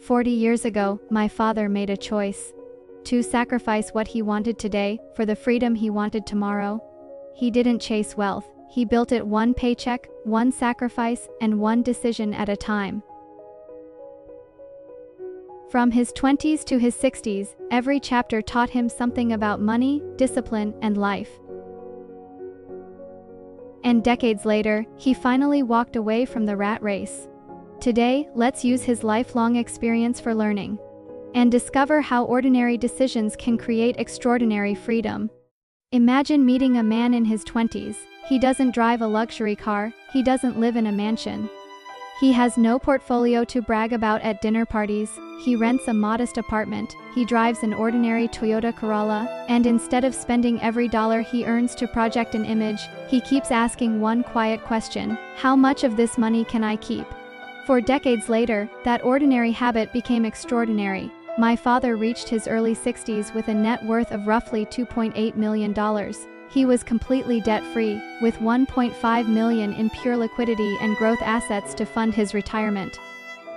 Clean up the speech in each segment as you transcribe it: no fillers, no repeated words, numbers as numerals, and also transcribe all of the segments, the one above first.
40 years ago, my father made a choice to sacrifice what he wanted today for the freedom he wanted tomorrow. He didn't chase wealth. He built it one paycheck, one sacrifice, and one decision at a time. From his 20s to his 60s, every chapter taught him something about money, discipline, and life. And decades later, he finally walked away from the rat race. Today, let's use his lifelong experience for learning and discover how ordinary decisions can create extraordinary freedom. Imagine meeting a man in his 20s. He doesn't drive a luxury car, he doesn't live in a mansion. He has no portfolio to brag about at dinner parties, he rents a modest apartment, he drives an ordinary Toyota Corolla, and instead of spending every dollar he earns to project an image, he keeps asking one quiet question: how much of this money can I keep? For decades later, that ordinary habit became extraordinary. My father reached his early 60s with a net worth of roughly $2.8 million. He was completely debt-free, with $1.5 million in pure liquidity and growth assets to fund his retirement.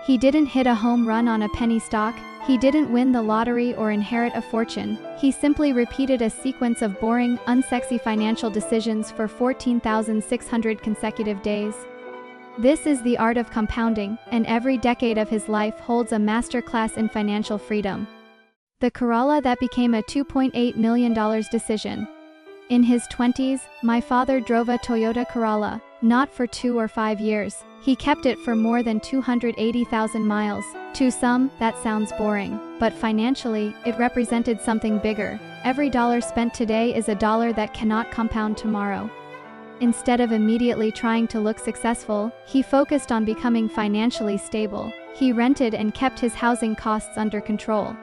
He didn't hit a home run on a penny stock, he didn't win the lottery or inherit a fortune, he simply repeated a sequence of boring, unsexy financial decisions for 14,600 consecutive days. This is the art of compounding, and every decade of his life holds a masterclass in financial freedom. The Corolla that became a $2.8 million decision. In his 20s, my father drove a Toyota Corolla, not for 2 or 5 years. He kept it for more than 280,000 miles. To some, that sounds boring, but financially, it represented something bigger. Every dollar spent today is a dollar that cannot compound tomorrow. Instead of immediately trying to look successful, he focused on becoming financially stable. He rented and kept his housing costs under control.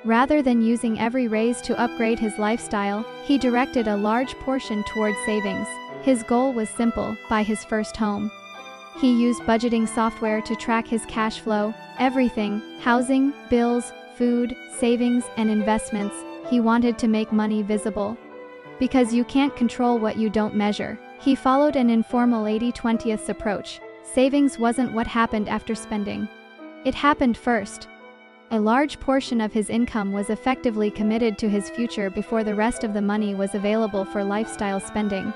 Rather than using every raise to upgrade his lifestyle, he directed a large portion towards savings. His goal was simple: buy his first home. He used budgeting software to track his cash flow, everything: housing, bills, food, savings, and investments. He wanted to make money visible. Because you can't control what you don't measure. He followed an informal 80-20th approach. Savings wasn't what happened after spending. It happened first. A large portion of his income was effectively committed to his future before the rest of the money was available for lifestyle spending.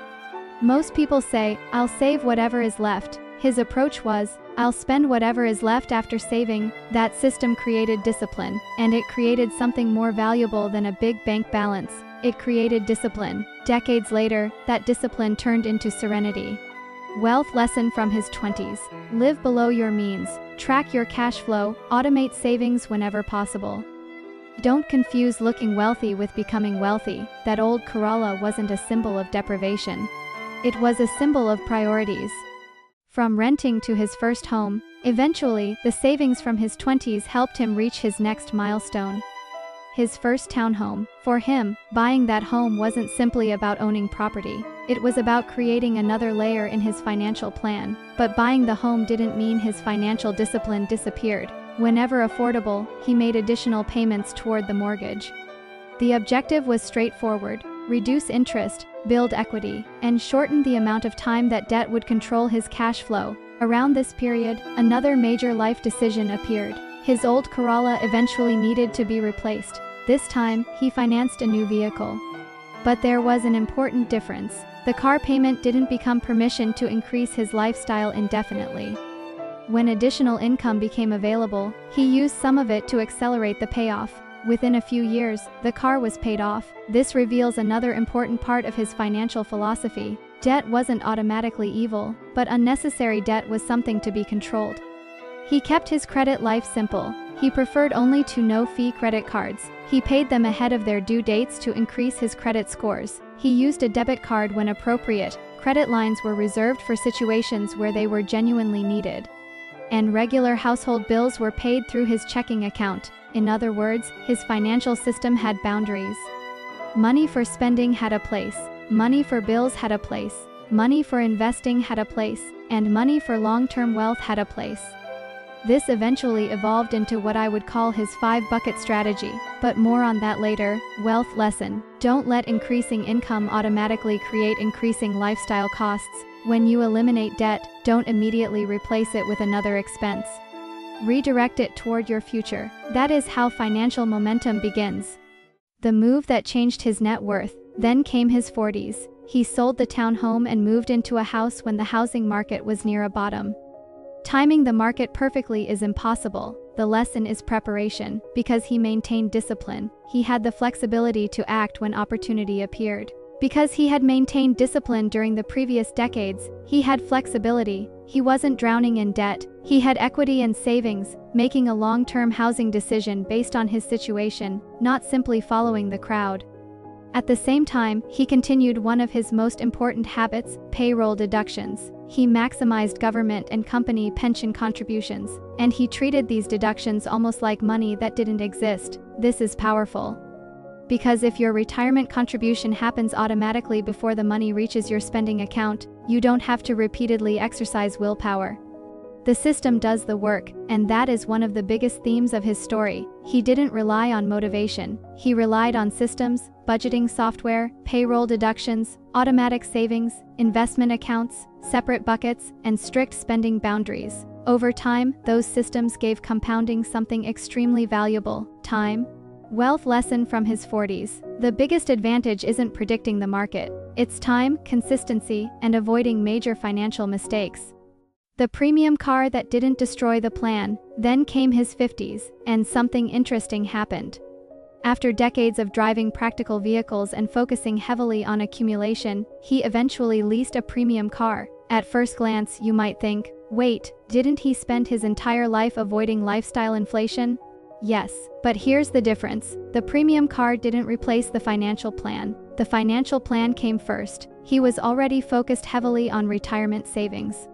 Most people say, "I'll save whatever is left." His approach was, "I'll spend whatever is left after saving." That system created discipline, and it created something more valuable than a big bank balance. It created discipline. Decades later, that discipline turned into serenity. Wealth lesson from his 20s. Live below your means. Track your cash flow. Automate savings whenever possible. Don't confuse looking wealthy with becoming wealthy. That old Corolla wasn't a symbol of deprivation. It was a symbol of priorities. From renting to his first home, eventually, the savings from his 20s helped him reach his next milestone. His first townhome. For him, buying that home wasn't simply about owning property. It was about creating another layer in his financial plan. But buying the home didn't mean his financial discipline disappeared. Whenever affordable, he made additional payments toward the mortgage. The objective was straightforward: reduce interest, build equity, and shorten the amount of time that debt would control his cash flow. Around this period, another major life decision appeared. His old Corolla eventually needed to be replaced. This time, he financed a new vehicle. But there was an important difference. The car payment didn't become permission to increase his lifestyle indefinitely. When additional income became available, he used some of it to accelerate the payoff. Within a few years, the car was paid off. This reveals another important part of his financial philosophy. Debt wasn't automatically evil, but unnecessary debt was something to be controlled. He kept his credit life simple. He preferred only to no-fee credit cards. He paid them ahead of their due dates to increase his credit scores. He used a debit card when appropriate. Credit lines were reserved for situations where they were genuinely needed. And regular household bills were paid through his checking account. In other words, his financial system had boundaries. Money for spending had a place. Money for bills had a place. Money for investing had a place. And money for long-term wealth had a place. This eventually evolved into what I would call his 5-bucket strategy, but more on that later. Wealth lesson. Don't let increasing income automatically create increasing lifestyle costs. When you eliminate debt, don't immediately replace it with another expense. redirect it toward your future. That is how financial momentum begins. The move that changed his net worth. Then came his 40s. He sold the townhome and moved into a house when the housing market was near a bottom. Timing the market perfectly is impossible. The lesson is preparation. Because he maintained discipline, he had the flexibility to act when opportunity appeared. Because he had maintained discipline during the previous decades, he had flexibility. He wasn't drowning in debt. He had equity and savings, making a long-term housing decision based on his situation, not simply following the crowd. At the same time, he continued one of his most important habits, payroll deductions. He maximized government and company pension contributions, and he treated these deductions almost like money that didn't exist. This is powerful. Because if your retirement contribution happens automatically before the money reaches your spending account, you don't have to repeatedly exercise willpower. The system does the work, and that is one of the biggest themes of his story. He didn't rely on motivation. He relied on systems, budgeting software, payroll deductions, automatic savings, investment accounts, separate buckets, and strict spending boundaries. Over time, those systems gave compounding something extremely valuable: time. Wealth lesson from his 40s. The biggest advantage isn't predicting the market. It's time, consistency, and avoiding major financial mistakes. The premium car that didn't destroy the plan. Then came his 50s, and something interesting happened. After decades of driving practical vehicles and focusing heavily on accumulation, he eventually leased a premium car. At first glance, you might think, wait, didn't he spend his entire life avoiding lifestyle inflation? Yes, but here's the difference. The premium car didn't replace the financial plan. The financial plan came first. He was already focused heavily on retirement savings.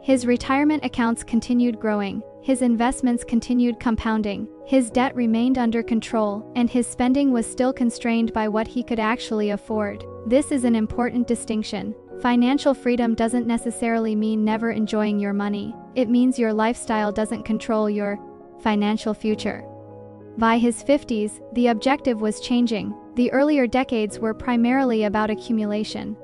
His retirement accounts continued growing, his investments continued compounding, his debt remained under control, and his spending was still constrained by what he could actually afford. This is an important distinction. Financial freedom doesn't necessarily mean never enjoying your money. It means your lifestyle doesn't control your financial future. By his 50s, the objective was changing. The earlier decades were primarily about accumulation.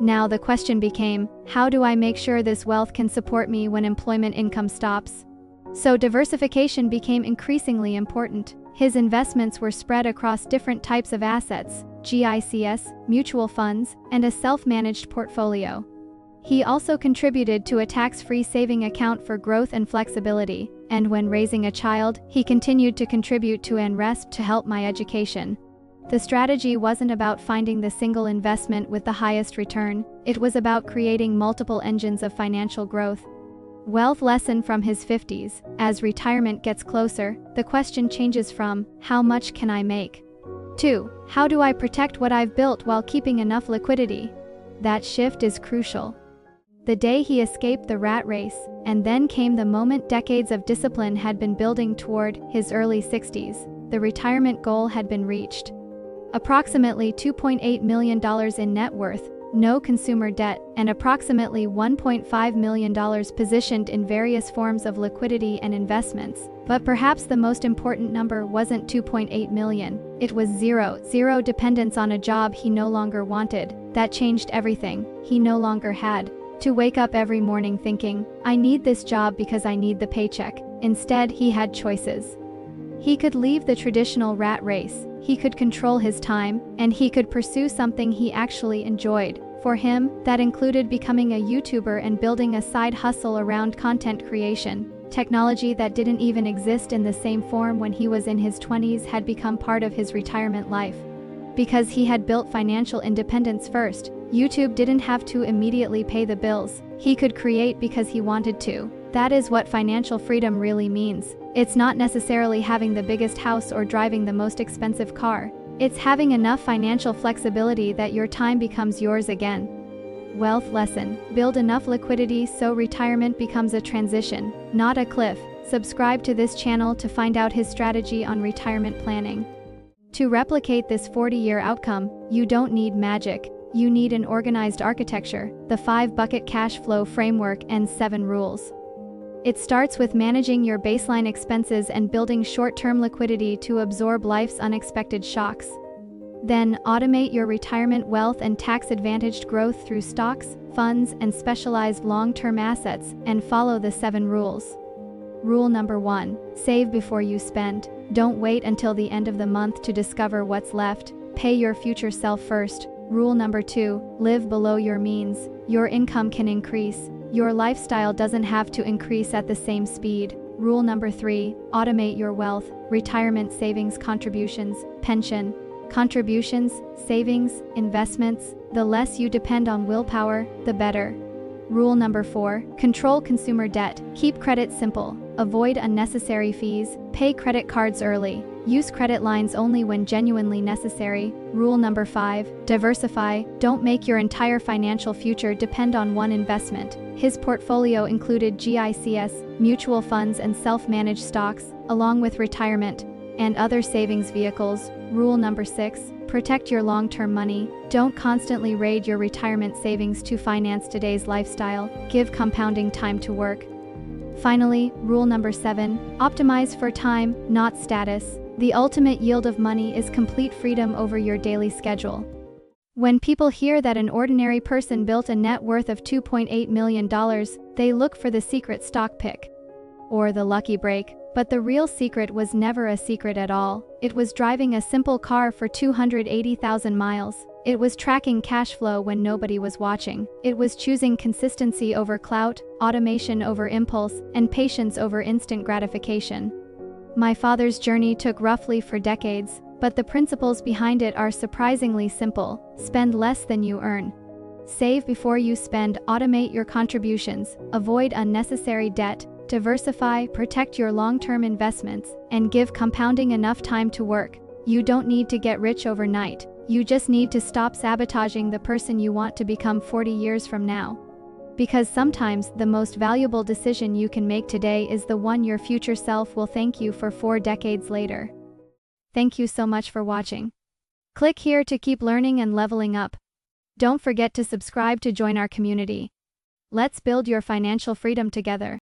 Now the question became, how do I make sure this wealth can support me when employment income stops? So diversification became increasingly important. His investments were spread across different types of assets, GICS, mutual funds, and a self-managed portfolio. He also contributed to a tax-free saving account for growth and flexibility, and when raising a child, he continued to contribute to an RESP to help my education. The strategy wasn't about finding the single investment with the highest return, it was about creating multiple engines of financial growth. Wealth lesson from his 50s. As retirement gets closer, the question changes from, how much can I make? To, how do I protect what I've built while keeping enough liquidity? That shift is crucial. The day he escaped the rat race, and then came the moment decades of discipline had been building toward, his early 60s. The retirement goal had been reached. Approximately $2.8 million in net worth, no consumer debt, and approximately $1.5 million positioned in various forms of liquidity and investments. But perhaps the most important number wasn't 2.8 million, it was zero dependence on a job he no longer wanted. That changed everything. He no longer had to wake up every morning thinking, I need this job because I need the paycheck. Instead, he had choices. He could leave the traditional rat race, he could control his time, and he could pursue something he actually enjoyed. For him, that included becoming a YouTuber and building a side hustle around content creation. Technology that didn't even exist in the same form when he was in his 20s had become part of his retirement life. Because he had built financial independence first, YouTube didn't have to immediately pay the bills. He could create because he wanted to. That is what financial freedom really means. It's not necessarily having the biggest house or driving the most expensive car. It's having enough financial flexibility that your time becomes yours again. Wealth lesson. Build enough liquidity so retirement becomes a transition, not a cliff. Subscribe to this channel to find out his strategy on retirement planning. To replicate this 40-year outcome, you don't need magic. You need an organized architecture, the 5-bucket cash flow framework, and 7 rules. It starts with managing your baseline expenses and building short-term liquidity to absorb life's unexpected shocks. Then, automate your retirement wealth and tax-advantaged growth through stocks, funds, and specialized long-term assets, and follow the 7 rules. Rule number 1. Save before you spend. Don't wait until the end of the month to discover what's left. Pay your future self first. Rule number 2. Live below your means. Your income can increase. Your lifestyle doesn't have to increase at the same speed. Rule number 3. Automate your wealth. Retirement savings contributions, pension contributions, savings, investments. The less you depend on willpower, the better. Rule number 4. Control consumer debt. Keep credit simple. Avoid unnecessary fees. Pay credit cards early. Use credit lines only when genuinely necessary. Rule number 5. Diversify. Don't make your entire financial future depend on one investment. His portfolio included GICs, mutual funds and self-managed stocks, along with retirement and other savings vehicles. Rule number 6. Protect your long-term money. Don't constantly raid your retirement savings to finance today's lifestyle. Give compounding time to work. Finally, rule number 7. Optimize for time, not status. The ultimate yield of money is complete freedom over your daily schedule. When people hear that an ordinary person built a net worth of $2.8 million, they look for the secret stock pick or the lucky break. But the real secret was never a secret at all. It was driving a simple car for 280,000 miles. It was tracking cash flow when nobody was watching. It was choosing consistency over clout, automation over impulse, and patience over instant gratification. My father's journey took roughly 4 decades, but the principles behind it are surprisingly simple. Spend less than you earn. Save before you spend. Automate your contributions. Avoid unnecessary debt. Diversify, protect your long-term investments, and give compounding enough time to work. You don't need to get rich overnight. You just need to stop sabotaging the person you want to become 40 years from now. Because sometimes the most valuable decision you can make today is the one your future self will thank you for 4 decades later. Thank you so much for watching. Click here to keep learning and leveling up. Don't forget to subscribe to join our community. Let's build your financial freedom together.